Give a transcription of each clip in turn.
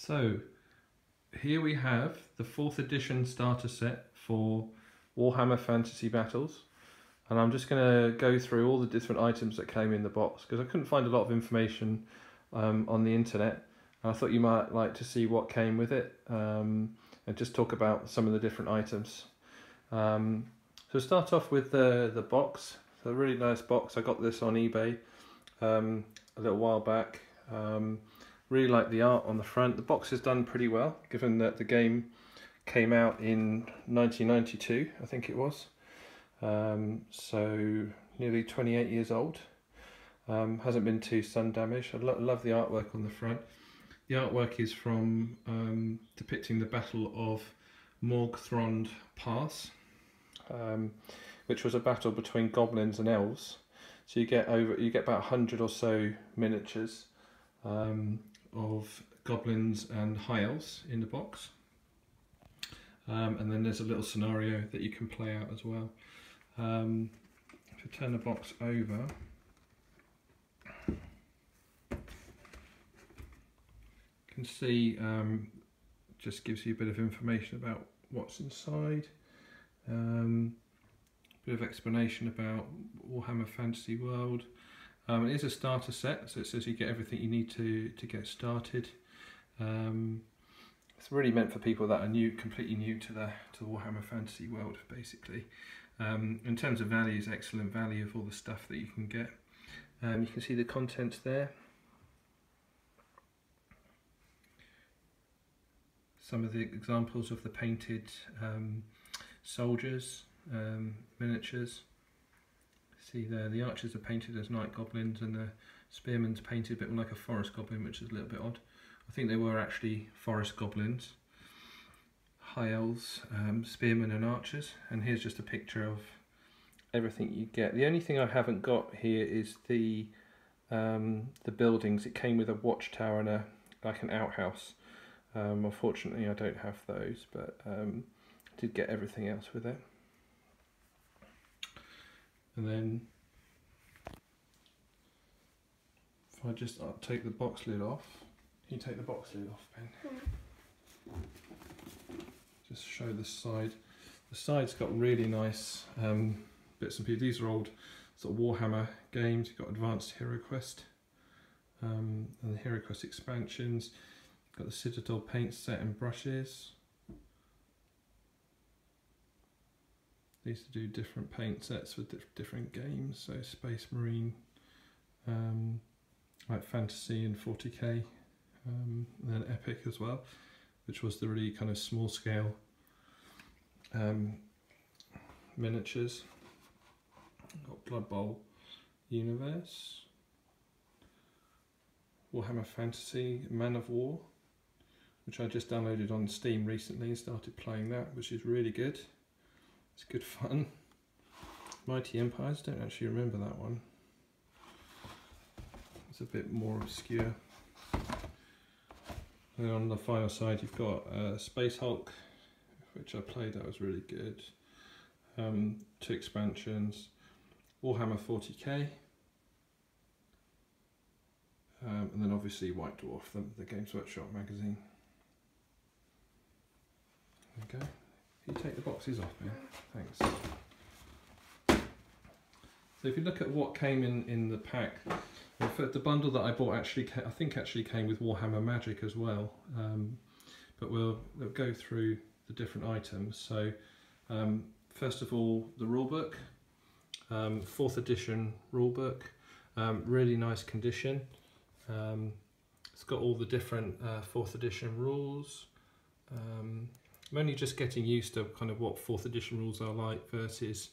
So here we have the 4th edition starter set for Warhammer Fantasy Battles, and I'm just going to go through all the different items that came in the box because I couldn't find a lot of information on the internet, and I thought you might like to see what came with it and just talk about some of the different items. So start off with the box. It's a really nice box. I got this on eBay a little while back. Really like the art on the front. The box is done pretty well, given that the game came out in 1992, I think it was. So nearly 28 years old. Hasn't been too sun damaged. I love the artwork on the front. The artwork is from depicting the Battle of Morgthrond Pass, which was a battle between goblins and elves. So you get about 100 or so miniatures of goblins and high elves in the box, and then there's a little scenario that you can play out as well. If you turn the box over, you can see just gives you a bit of information about what's inside, bit of explanation about Warhammer Fantasy World. It is a starter set, so it says you get everything you need to get started. It's really meant for people that are completely new to the Warhammer Fantasy World, basically. In terms of value, it's excellent value of all the stuff that you can get. You can see the contents there. Some of the examples of the painted soldiers, miniatures. See there, the archers are painted as night goblins and the spearmen's painted a bit like a forest goblin, which is a little bit odd. I think they were actually forest goblins. High elves, spearmen and archers, and here's just a picture of everything you get. The only thing I haven't got here is the buildings. It came with a watchtower and like an outhouse. Unfortunately I don't have those, but I did get everything else with it. And then if I just take the box lid off, can you take the box lid off, Ben? Just show the side. The side's got really nice bits and pieces. These are old sort of Warhammer games. You've got Advanced Hero Quest and the Hero Quest expansions. Got the Citadel paint set and brushes. These to do different paint sets for different games, so Space Marine, like Fantasy and 40k, and then Epic as well, which was the really kind of small scale miniatures. Got Blood Bowl Universe, Warhammer Fantasy, Man of War, which I just downloaded on Steam recently and started playing that, which is really good. It's good fun. Mighty Empires, don't actually remember that one. It's a bit more obscure. And on the final side you've got Space Hulk, which I played, that was really good. 2 expansions, Warhammer 40k, and then obviously White Dwarf, the Games Workshop magazine. Okay. You take the boxes off, man. Thanks. So if you look at what came in the pack, the bundle that I bought I think actually came with Warhammer Magic as well. But we'll go through the different items. So first of all, the rulebook, 4th edition rulebook, really nice condition. It's got all the different 4th edition rules. I'm only just getting used to kind of what 4th edition rules are like versus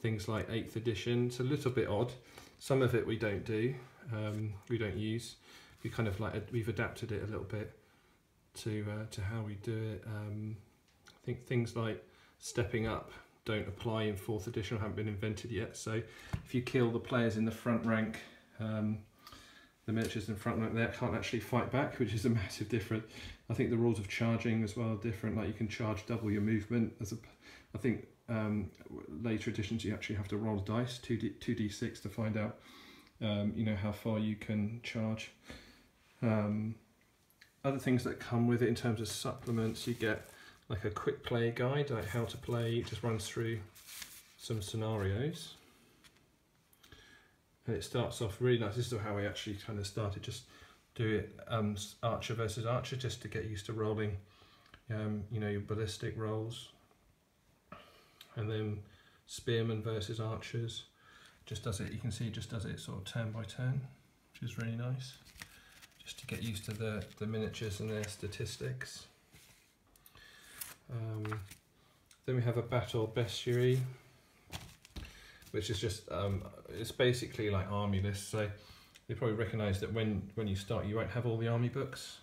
things like 8th edition. It's a little bit odd. Some of it we don't do, we don't use. We kind of we've adapted it a little bit to how we do it. I think things like stepping up don't apply in 4th edition, or haven't been invented yet. So if you kill the players in the front rank, the miniatures in front rank, they can't actually fight back, which is a massive difference. I think the rules of charging as well are different. Like you can charge double your movement. I think later editions you actually have to roll dice, 2d6 to find out you know, how far you can charge. Other things that come with it in terms of supplements, you get like a quick play guide, like how to play. It just runs through some scenarios. And it starts off really nice. This is how I actually kind of started, just do it archer versus archer, just to get used to rolling, you know, your ballistic rolls. And then spearmen versus archers. Just does it, you can see it just does it sort of turn by turn, which is really nice. Just to get used to the miniatures and their statistics. Then we have a battle bestiary, which is just, it's basically like army lists. So you probably recognise that when you start, you won't have all the army books.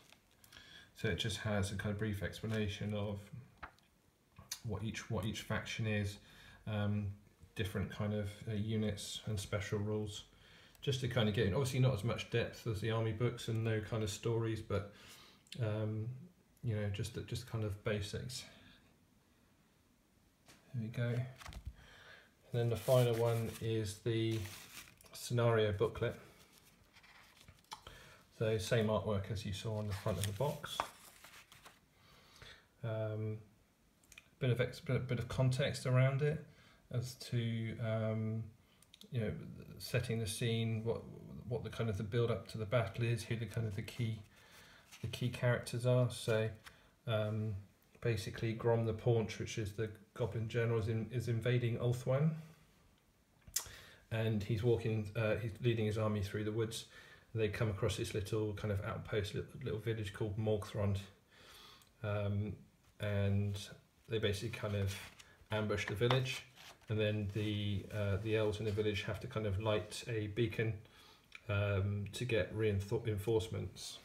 So it just has a kind of brief explanation of what each faction is, different kind of units and special rules, just to kind of get in. Obviously not as much depth as the army books and no kind of stories, but you know, just kind of basics. There we go. And then the final one is the scenario booklet. So same artwork as you saw on the front of the box. Bit of context around it as to you know, setting the scene, what the kind of the build up to the battle is, who the kind of the key characters are. So basically Grom the Paunch, which is the Goblin General, is invading Ulthuan, and he's leading his army through the woods. And they come across this little kind of outpost, little village called Morgthrond, and they basically kind of ambush the village, and then the elves in the village have to kind of light a beacon to get reinforcements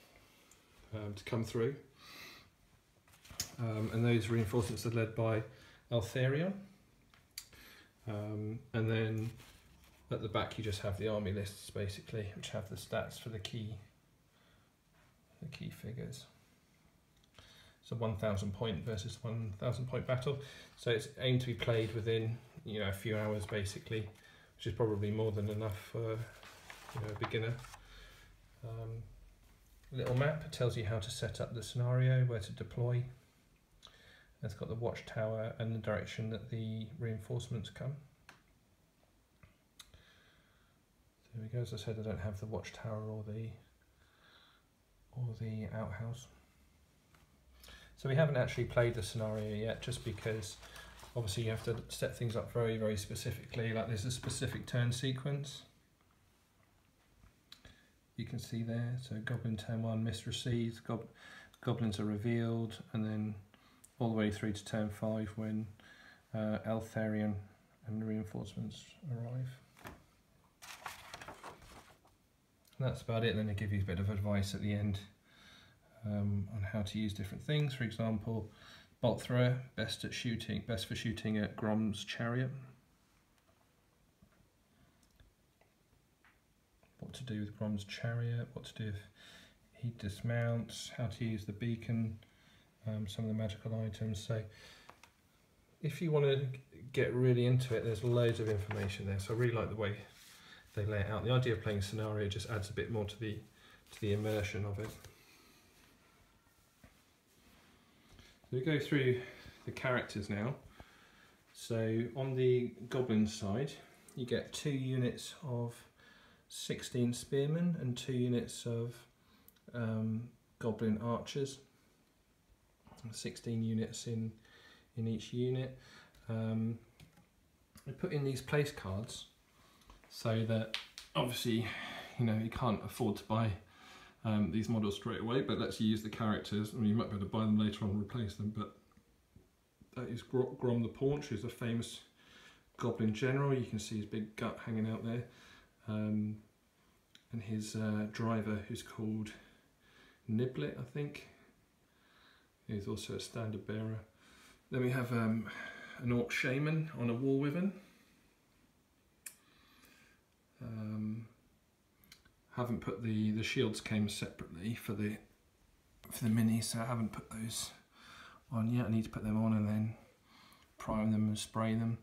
to come through. And those reinforcements are led by Eltharion. And then at the back you just have the army lists basically, which have the stats for the key figures. It's a 1,000 point versus 1,000 point battle. So it's aimed to be played within, you know, a few hours basically, which is probably more than enough for, you know, a beginner. Little map, it tells you how to set up the scenario, where to deploy. It's got the watchtower and the direction that the reinforcements come. There we go. As I said, I don't have the watchtower or the outhouse. So we haven't actually played the scenario yet, just because obviously you have to set things up very, very specifically. Like there's a specific turn sequence. You can see there. So Goblin turn 1, mist received, goblins are revealed, and then all the way through to turn 5 when Eltharion and the reinforcements arrive. And that's about it. Then they give you a bit of advice at the end on how to use different things. For example, bolt thrower, best for shooting at Grom's chariot. What to do with Grom's chariot, what to do if he dismounts, how to use the beacon, some of the magical items. So if you want to get really into it, there's loads of information there. So I really like the way they lay it out. The idea of playing a scenario just adds a bit more to the immersion of it. So we go through the characters now. So on the goblin side, you get 2 units of 16 spearmen and 2 units of goblin archers. 16 units in each unit. I put in these place cards so that obviously, you know, you can't afford to buy these models straight away, but lets you use the characters. I mean, you might be able to buy them later on and replace them, but that is Grom the Paunch, who's a famous goblin general. You can see his big gut hanging out there. And his driver, who's called Niblet, I think. He's also a standard bearer. Then we have an orc shaman on a war wyvern. Haven't put the shields came separately for the minis, so I haven't put those on yet. I need to put them on and then prime them and spray them.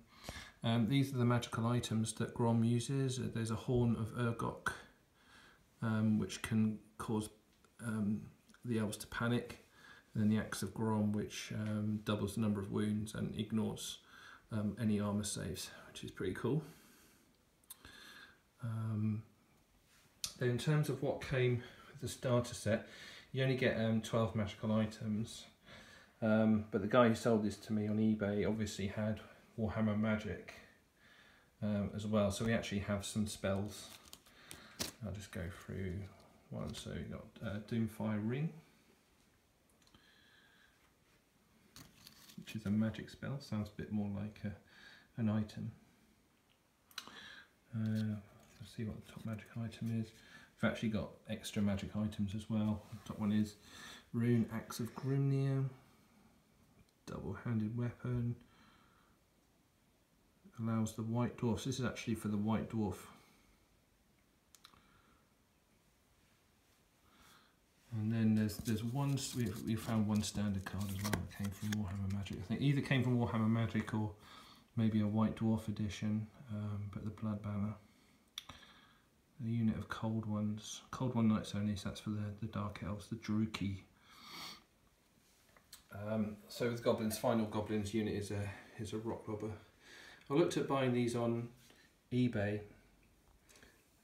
These are the magical items that Grom uses. There's a horn of Urgok, which can cause the elves to panic, and then the Axe of Grom, which doubles the number of wounds and ignores any armor saves, which is pretty cool. Then in terms of what came with the starter set, you only get 12 magical items, but the guy who sold this to me on eBay obviously had Warhammer Magic as well, so we actually have some spells. I'll just go through one. So we got Doomfire Ring, which is a magic spell, sounds a bit more like an item. Let's see what the top magic item is. We've actually got extra magic items as well. The top one is Rune Axe of Grimnir, double-handed weapon, allows the White Dwarfs. This is actually for the White Dwarf. And then there's one, we found one standard card as well that came from Warhammer Magic. I think either came from Warhammer Magic or maybe a White Dwarf edition, but the Blood Banner. A unit of Cold Ones, Cold One Knights only, so that's for the Dark Elves, the Druki. So with Goblins, Final Goblins unit is a Rock Robber. I looked at buying these on eBay,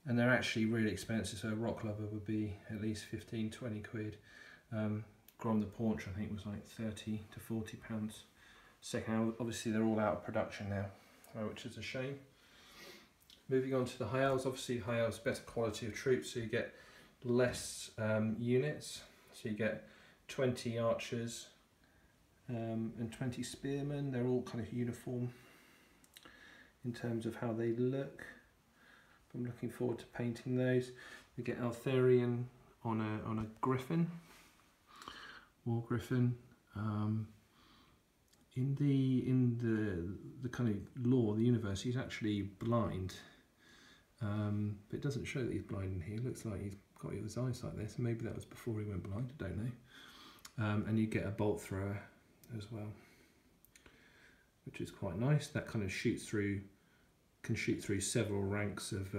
and they're actually really expensive, so a Rock Robber would be at least 15–20 quid. Grom the Paunch I think was like 30 to 40 pounds. Second, obviously they're all out of production now, which is a shame. Moving on to the High Elves, obviously High Elves better quality of troops, so you get less units. So you get 20 archers and 20 spearmen. They're all kind of uniform in terms of how they look. I'm looking forward to painting those. We get Altharian on a griffin, war griffin. In the kind of lore, the universe, he's actually blind, but it doesn't show that he's blind in here. It looks like he's got his eyes like this. Maybe that was before he went blind, I don't know. And you get a bolt thrower as well, which is quite nice. That kind of can shoot through several ranks of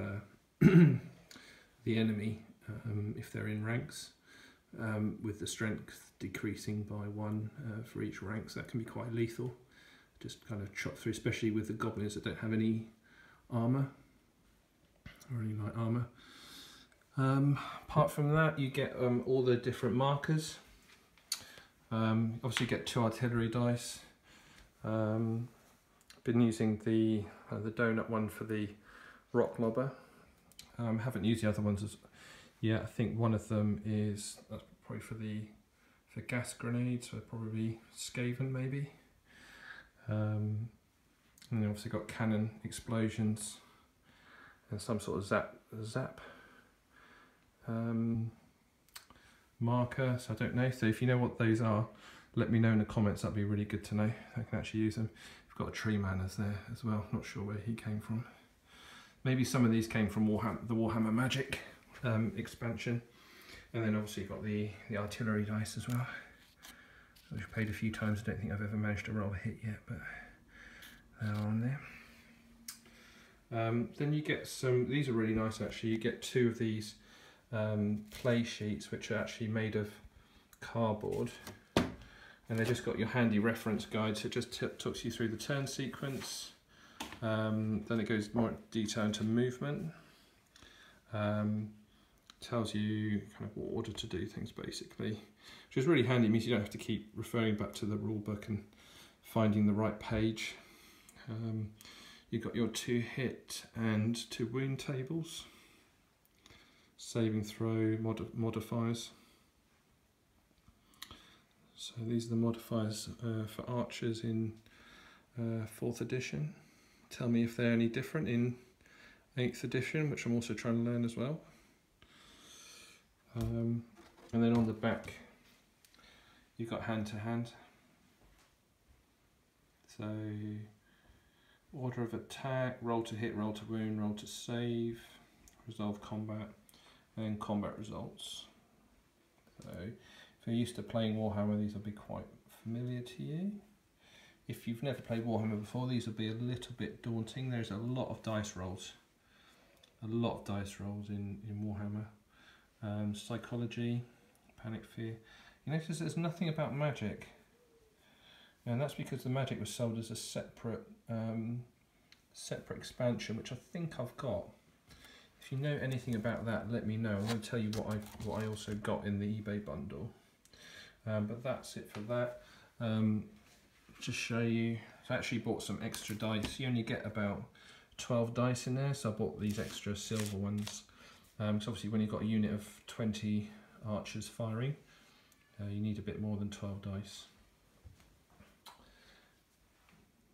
the enemy if they're in ranks, with the strength decreasing by 1 for each rank, so that can be quite lethal. Just kind of chop through, especially with the goblins that don't have any armour or any light armour. Apart from that, you get all the different markers. Obviously you get 2 artillery dice. Been using the donut one for the Rock Lobber. Haven't used the other ones yet. I think one of them is probably for gas grenades, so probably Skaven maybe. And then obviously got cannon explosions and some sort of zap marker, so I don't know. So if you know what those are, let me know in the comments. That'd be really good to know. I can actually use them. We've got a tree manners there as well. Not sure where he came from. Maybe some of these came from the Warhammer Magic expansion. And then obviously you've got the artillery dice as well, which I've played a few times. I don't think I've ever managed to roll a hit yet, but they're on there. Then you get some, these are really nice actually. You get 2 of these play sheets, which are actually made of cardboard, and they just got your handy reference guide, so it just talks you through the turn sequence. Then it goes more detail into movement. Tells you kind of what order to do things basically, which is really handy. It means you don't have to keep referring back to the rule book and finding the right page. You've got your 2 hit and 2 wound tables, saving throw modifiers. So these are the modifiers for archers in 4th edition. Tell me if they're any different in 8th edition, which I'm also trying to learn as well. And then on the back you've got hand to hand. So order of attack, roll to hit, roll to wound, roll to save, resolve combat, and then combat results. So if you're used to playing Warhammer, these will be quite familiar to you. If you've never played Warhammer before, these will be a little bit daunting. There's a lot of dice rolls. In Warhammer. Psychology, Panic Fear. You notice there's nothing about magic, and that's because the magic was sold as a separate separate expansion, which I think I've got. If you know anything about that, let me know. I'm going to tell you what I also got in the eBay bundle. But that's it for that. Just show you, I actually bought some extra dice. You only get about 12 dice in there, so I bought these extra silver ones. So obviously when you've got a unit of 20 archers firing, you need a bit more than 12 dice.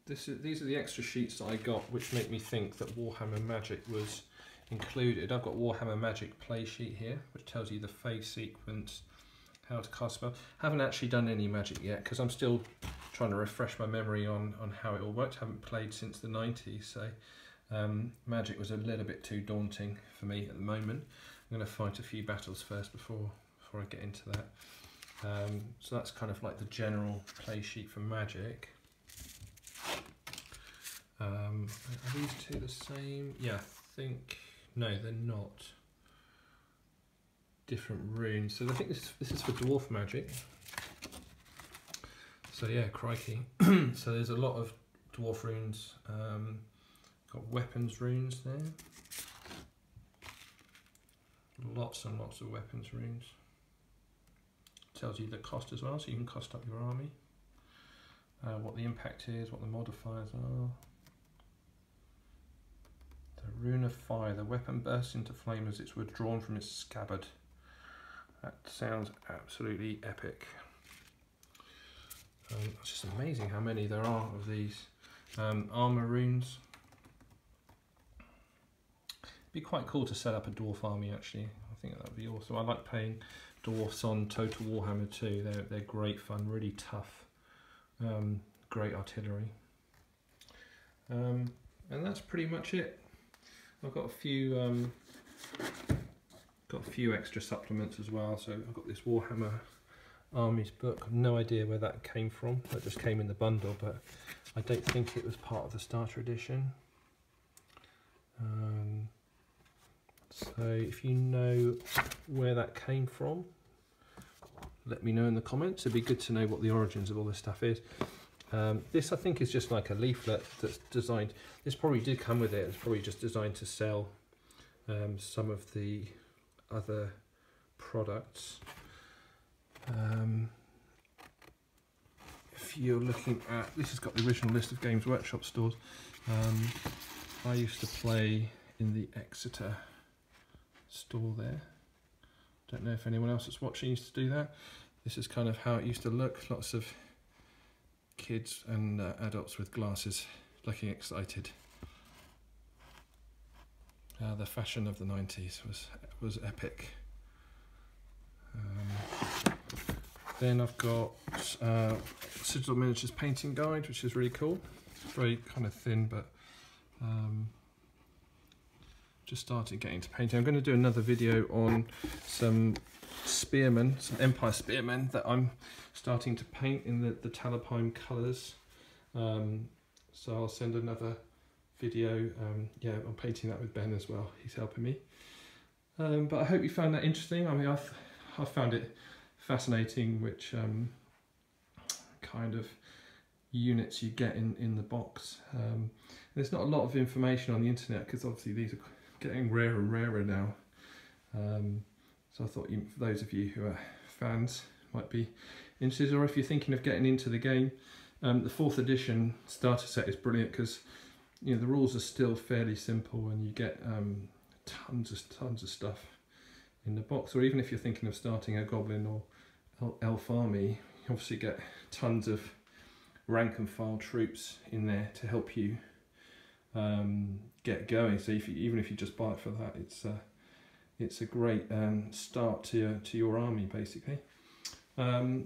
These are the extra sheets that I got, which make me think that Warhammer Magic was included. I've got Warhammer Magic play sheet here, which tells you the phase sequence, how to cast spells. Haven't actually done any magic yet because I'm still trying to refresh my memory on how it all worked. Haven't played since the 90s, so magic was a little bit too daunting for me at the moment. I'm going to fight a few battles first before I get into that. So that's kind of like the general play sheet for magic. Are these two the same? Yeah, I think, no, they're not. Different runes. So I think this is for dwarf magic. So yeah, crikey. So there's a lot of dwarf runes. Got weapons runes there. Lots and lots of weapons runes. Tells you the cost as well, so you can cost up your army. What the impact is, what the modifiers are. The Rune of Fire. The weapon bursts into flame as it's withdrawn from its scabbard. That sounds absolutely epic. It's just amazing how many there are of these. Armour runes. It'd be quite cool to set up a dwarf army actually. I think that would be awesome. I like playing dwarfs on Total Warhammer 2. They're great fun, really tough. Great artillery. And that's pretty much it. I've got a few extra supplements as well. So I've got this Warhammer Armies book. I've no idea where that came from. That just came in the bundle, but I don't think it was part of the starter edition. So if you know where that came from, let me know in the comments. It'd be good to know what the origins of all this stuff is. This I think is just like a leaflet that's designed, this probably did come with it, it's probably just designed to sell some of the other products. If you're looking at, this has got the original list of Games Workshop stores. I used to play in the Exeter store there. Don't know if anyone else that's watching used to do that. This is kind of how it used to look. Lots of kids and adults with glasses looking excited. The fashion of the 90s was epic. Then I've got Sigil Miniatures Painting Guide, which is really cool. It's very kind of thin, but just started getting into painting. I'm going to do another video on some spearmen, some Empire spearmen that I'm starting to paint in the Talabheim colours. So I'll send another video. Yeah, I'm painting that with Ben as well. He's helping me. But I hope you found that interesting. I mean, I found it fascinating which kind of units you get in the box. There's not a lot of information on the internet because obviously these are getting rarer and rarer now. So I thought for those of you who are fans might be interested, or if you're thinking of getting into the game, the 4th edition starter set is brilliant because the rules are still fairly simple and you get tons of stuff in the box. Or even if you're thinking of starting a goblin or elf army, you obviously get tons of rank and file troops in there to help you get going. So even if you just buy it for that, it's a great start to your army basically.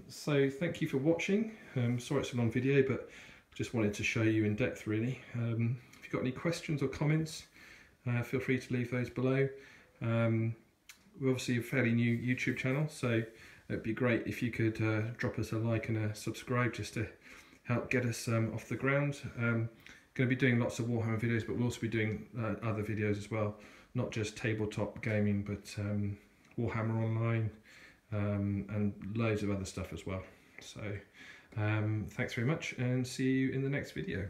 So thank you for watching. Sorry it's a long video, but just wanted to show you in depth really. If you've got any questions or comments, feel free to leave those below. We're obviously a fairly new YouTube channel, so it'd be great if you could drop us a like and a subscribe just to help get us off the ground. Going to be doing lots of Warhammer videos, but we'll also be doing other videos as well, not just tabletop gaming, but Warhammer Online, and loads of other stuff as well. So thanks very much, and see you in the next video.